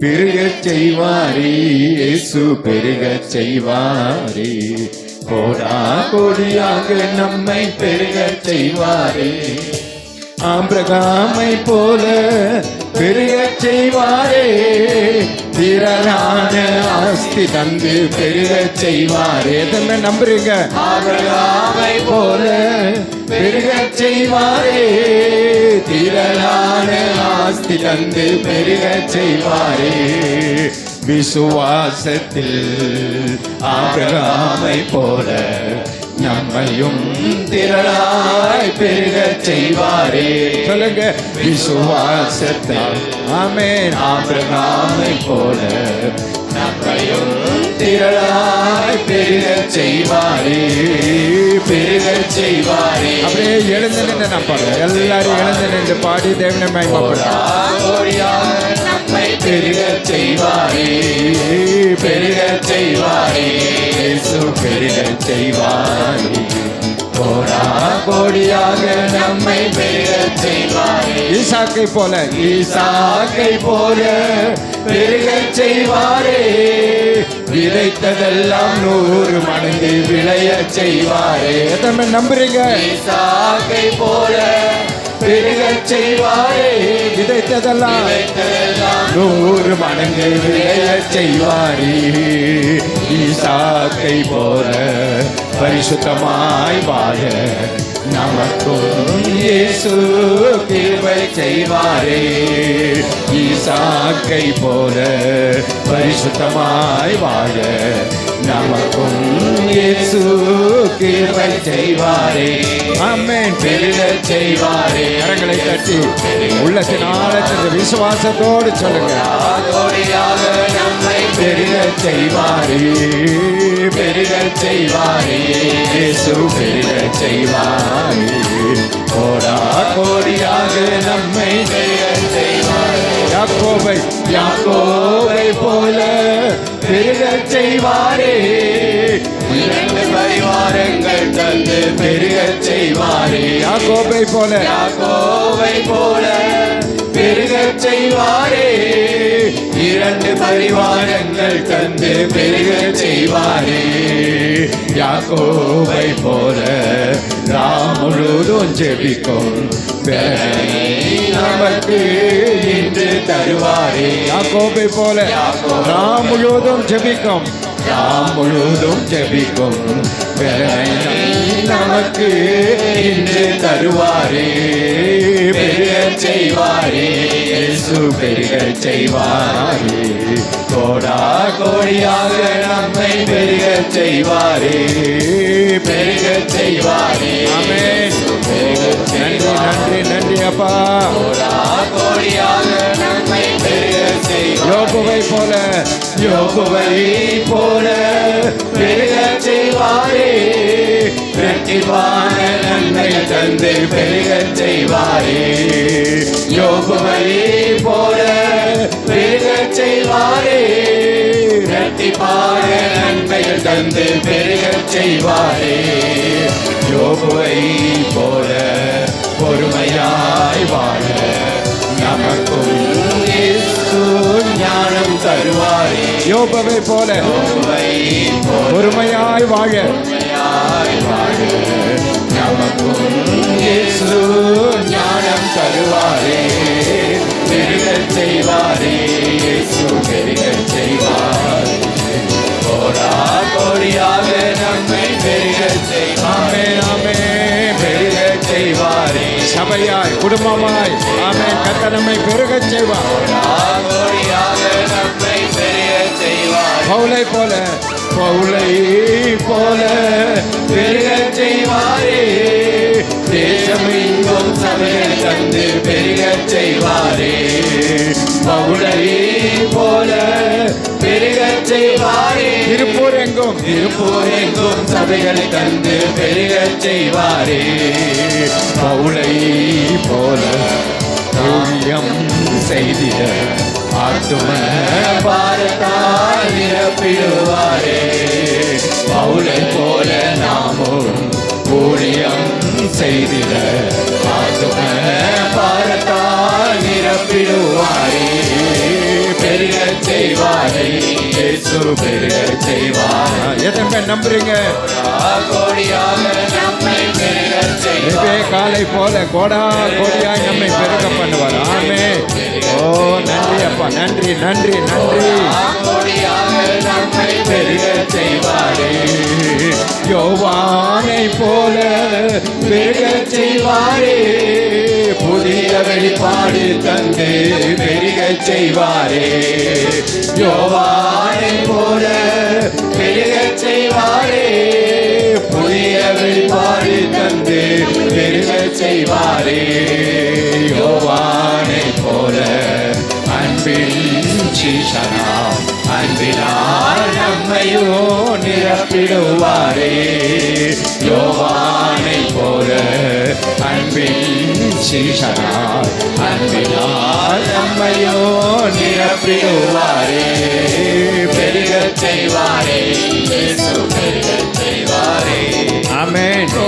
பெருகச் செய்வாரே. இயேசு பெருகச் செய்வாரே. கோடா கோடியாக நம்மை பெருகச் செய்வாரே. ஆபிரகாமை போல பெருகச் செய்வாரே. திரளான ஆஸ்தி தந்து பெருகச் செய்வாரே. எத்தனை நம்புறீங்க? ஆபிரகாமை போல பெருகச் செய்வாரே. திரளான ஆஸ்தி தந்து பெருகச் செய்வாரே. விசுவாசத்தில் ஆபிரகாமை போல நம்மையும் திரளாய் பெருகச் செய்வாரே. சொல்லுங்க, விசுவாசத்தால். ஆமென். ஆபிரகாமை போல நம்மையும் திரளாய் பெருகச் செய்வாரே. பெருகச் செய்வாரே. அப்படியே எழுந்து நின்று நான் பாடுறேன். எல்லாரும் எழுந்து நின்று பாடி தேவனை மகிமைப்படுத்துவோம். நம்மை பெருகச் செய்வாரே. பெருகச் செய்வாரே. இயேசு பெருகச் செய்வாரே. கோடா கோடியாக நம்மை பெருகச் செய்வாரே. ஈசாக்கை போல, ஈசாக்கை போல பெருகச் செய்வாரே. விதைத்ததெல்லாம் 100 மடங்கு விளையச் செய்வாரே. எத்தனை நம்புறீங்க? ஈசாக்கை போல பெருகச் செய்வாரே. விதைத்ததெல்லாம் 100 மடங்கு விளையச் செய்வாரே. ஈசாக்கை போல பரிசுத்தமாய் வாழ நமக்கும் இயேசு கிருபை செய்வாரே. ஈசாக்கை போல பரிசுத்தமாய் வாழ நமக்கும் இயேசு கிருபை செய்வாரே. ஆமென். பெருகச் செய்வாரே. கரங்களை தட்டி உள்ளத்தின் ஆழத்தின் விசுவாசத்தோடு சொல்லுங்க. நம்மை பெருகச் செய்வாரே. பெருகச் செய்வாரே. இயேசு பெருகச் செய்வாரே. கோடா கோடியாக நம்மை பெருகச் செய்வாரே. யாக்கோபை போல பெருகச் செய்வாரே. 2 பரிவாரங்கள் தந்து பெருகச் செய்வாரே. யாக்கோபை போல பெருகச் செய்வாரே. 2 பரிவாரங்கள் தந்து பெருகச் செய்வாரே. யாக்கோபை போல நாம் முழுதும் ஜெபிக்கும் நமக்கு இன்று தருவாரே. யாக்கோபை போல நாம் முழுவதும் ஜெபிக்கும், நாம் முழுவதும் ஜெபிக்கும் நமக்கு இன்று தருவாரே. பெருகச் செய்வாரே. இயேசு பெருகச் செய்வாரே. கோடா கோடியாக நம்மை பெருகச் செய்வாரே. பெருகச் செய்வாரே. ஆமென். நன்றி நன்றி அப்பா. கோடா கோடியாக நம்மை பெருகச் செய்வாரே. யோபுவை போல பெருகச் செய்வாரே. இரட்டிப்பான நன்மை தந்து பெருகச் செய்வாரே. யோபுவை போல பெருகச் செய்வாரே. இரட்டிப்பான நன்மைகள் தந்து பெருகச் செய்வாரே. யோபுவை போல பொறுமையாய் வாழ நமக்கும் இயேசு ஞானம் தருவாரே. யோபுவை போல பொறுமையாய் வாழ நமக்கும் இயேசு ஞானம் தருவாரே. பெருகச் செய்வாரே. இயேசு பெருகச் செய்வாரே. கோடா கோடியாக நம்மை பெருகச் செய்வாரே. பெருகச் செய்வாரே. சபையாய் குடும்பமாய் ஆமென். கர்த்தர் நம்மை பெருகச் செய்வார். கோடா கோடியாக நம்மை பெருகச் செய்வார். பவுலை போல பெருகச் செய்வாரே. தேசமெங்கும் சபையை தந்து பெருகச் செய்வாரே. பவுலை போல பெருகச் செய்வாரே. திருப்பூர் எங்கும் சபைகளை தந்து பெருகச் செய்வாரே. பவுலை போல ஊழியம் செய்திட ஆத்தும பாரத்தால் நிரப்பிடுவாரே. பவுலை போல நாமும் ஊழியம் செய்திட ஆத்தும பாரத்தால் நிரப்பிடுவாரே. பெருகச் செய்வாரே, இயேசு பெருகச் செய்வாரே. எத்தனை பேர் நம்புறீங்க? கோடியாக நம்மை பெருகச் செய்வாரே. காலை போல கோடா கோடியாய் நம்மை பெருக பண்ணுவார். ஆமே. ஓ நன்றி அப்பா, நன்றி நன்றி நன்றி. கோடியாக நம்மை பெருகச் செய்வாரே, யோவானை போல பெருகச் செய்வாரே, புதிய வெளிப்பாடு தந்து பெருகச் செய்வாரே. யோவானை போல பெருகச் செய்வாரே, புதிய வெளிப்பாடு தந்து பெருகச் செய்வாரே. யோவானை போல அன்பின் சீஷனாம், அன்பினால் நம்மையோ நிரப்பிடுவாரே. யோவானை போல அன்பின் சீஷனாம், அன்பினால் நம்மையோ நிரப்பிடுவாரே. பெருகச் செய்வாரே, இயேசு பெருகச் செய்வாரே. ஆமென். ஓ